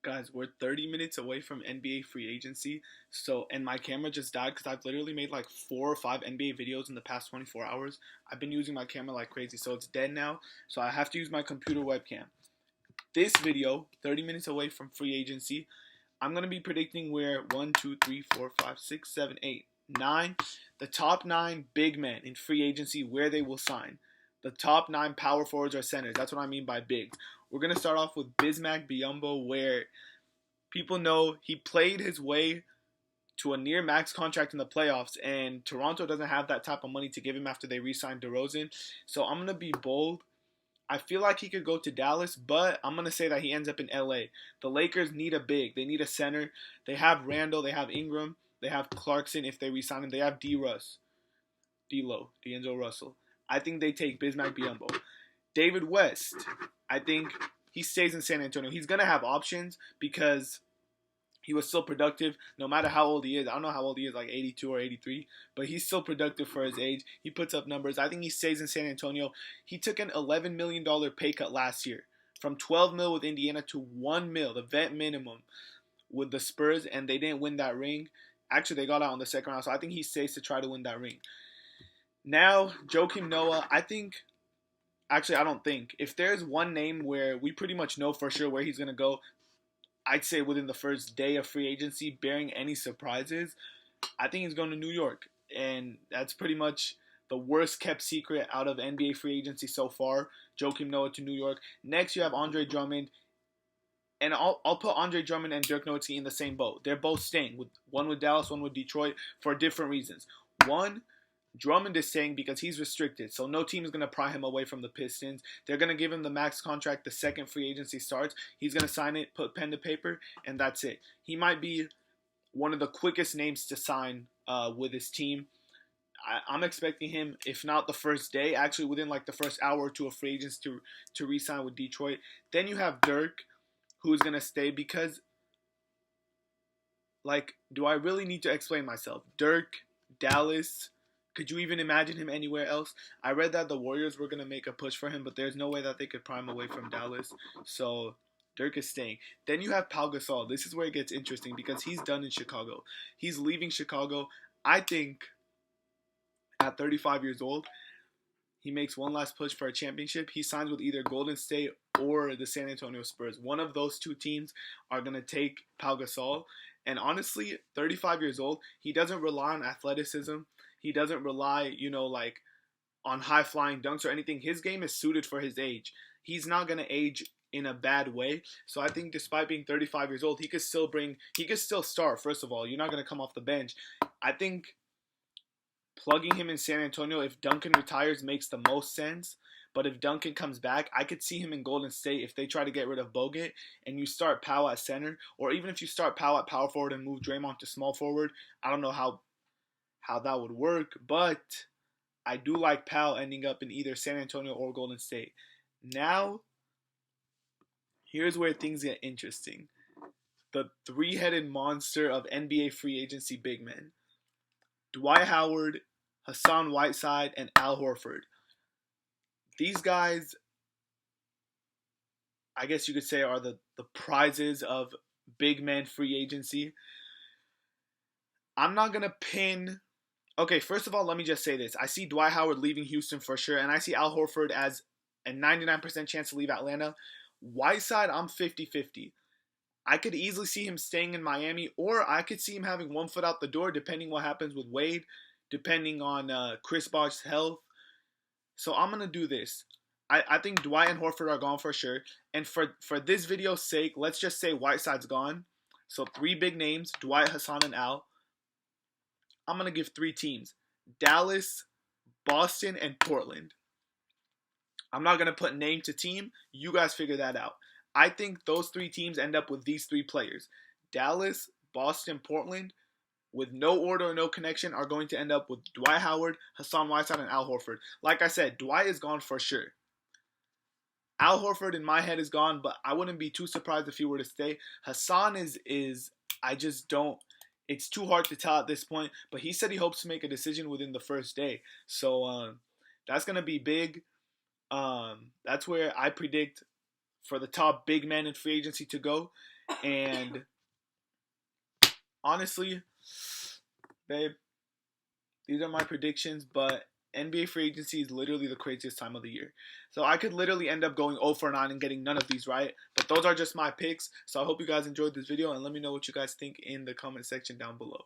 Guys, we're 30 minutes away from NBA free agency. So, and my camera just died because I've literally made like 4 or 5 NBA videos in the past 24 hours. I've been using my camera like crazy, so it's dead now. So I have to use my computer webcam. This video, 30 minutes away from free agency, I'm going to be predicting where 1, 2, 3, 4, 5, 6, 7, 8, 9, the top 9 big men in free agency, where they will sign. The top 9 power forwards or centers. That's what I mean by big. We're going to start off with Bismack Biyombo, where people know he played his way to a near max contract in the playoffs, and Toronto doesn't have that type of money to give him after they re-signed DeRozan. So I'm going to be bold. I feel like he could go to Dallas, but I'm going to say that he ends up in LA. The Lakers need a big. They need a center. They have Randall. They have Ingram. They have Clarkson if they re-sign him. They have D'Angelo Russell. I think they take Bismack Biyombo. David West, I think he stays in San Antonio. He's going to have options because he was still productive no matter how old he is. I don't know how old he is, like 82 or 83, but he's still productive for his age. He puts up numbers. I think he stays in San Antonio. He took an $11 million pay cut last year from $12 million with Indiana to $1 million, the vet minimum with the Spurs, and they didn't win that ring. Actually, they got out in the second round, so I think he stays to try to win that ring. Now, Joakim Noah, I don't think. If there's one name where we pretty much know for sure where he's going to go, I'd say within the first day of free agency, bearing any surprises, I think he's going to New York. And that's pretty much the worst kept secret out of NBA free agency so far. Joakim Noah to New York. Next, you have Andre Drummond. And I'll put Andre Drummond and Dirk Nowitzki in the same boat. They're both staying. One with Dallas, one with Detroit for different reasons. One, Drummond is staying because he's restricted, so no team is going to pry him away from the Pistons. They're going to give him the max contract the second free agency starts. He's going to sign it, put pen to paper, and that's it. He might be one of the quickest names to sign with his team. I'm expecting him, if not the first day, actually within like the first hour or two of free agents to re-sign with Detroit. Then you have Dirk, who's going to stay because, like, do I really need to explain myself? Dirk, Dallas. Could you even imagine him anywhere else? I read that the Warriors were going to make a push for him, but there's no way that they could pry him away from Dallas. So Dirk is staying. Then you have Pau Gasol. This is where it gets interesting because he's done in Chicago. He's leaving Chicago. I think at 35 years old, he makes one last push for a championship. He signs with either Golden State or the San Antonio Spurs. One of those two teams are going to take Pau Gasol. And honestly, 35 years old, he doesn't rely on athleticism. He doesn't rely, like on high-flying dunks or anything. His game is suited for his age. He's not going to age in a bad way. So I think despite being 35 years old, he could still start, first of all. You're not going to come off the bench. I think plugging him in San Antonio, if Duncan retires, makes the most sense. But if Duncan comes back, I could see him in Golden State if they try to get rid of Bogut and you start Pau at center. Or even if you start Pau at power forward and move Draymond to small forward. I don't know how that would work, but I do like Pau ending up in either San Antonio or Golden State. Now, here's where things get interesting. The three-headed monster of NBA free agency big men. Dwight Howard, Hassan Whiteside, and Al Horford. These guys, I guess you could say, are the prizes of big men free agency. I'm not going to pin... Okay, first of all, let me just say this. I see Dwight Howard leaving Houston for sure, and I see Al Horford as a 99% chance to leave Atlanta. Whiteside, I'm 50-50. I could easily see him staying in Miami, or I could see him having one foot out the door, depending what happens with Wade, depending on Chris Bosh's health. So I'm going to do this. I think Dwight and Horford are gone for sure. And for this video's sake, let's just say Whiteside's gone. So 3 big names, Dwight, Hassan, and Al. I'm going to give 3 teams. Dallas, Boston, and Portland. I'm not going to put name to team. You guys figure that out. I think those 3 teams end up with these 3 players. Dallas, Boston, Portland, with no order or no connection, are going to end up with Dwight Howard, Hassan Whiteside, and Al Horford. Like I said, Dwight is gone for sure. Al Horford in my head is gone, but I wouldn't be too surprised if he were to stay. Hassan is I just don't... It's too hard to tell at this point, but he said he hopes to make a decision within the first day. So that's going to be big. That's where I predict for the top big men in free agency to go. And honestly, babe, these are my predictions, but NBA free agency is literally the craziest time of the year. So I could literally end up going 0 for 9 and getting none of these right. But those are just my picks. So I hope you guys enjoyed this video, and let me know what you guys think in the comment section down below.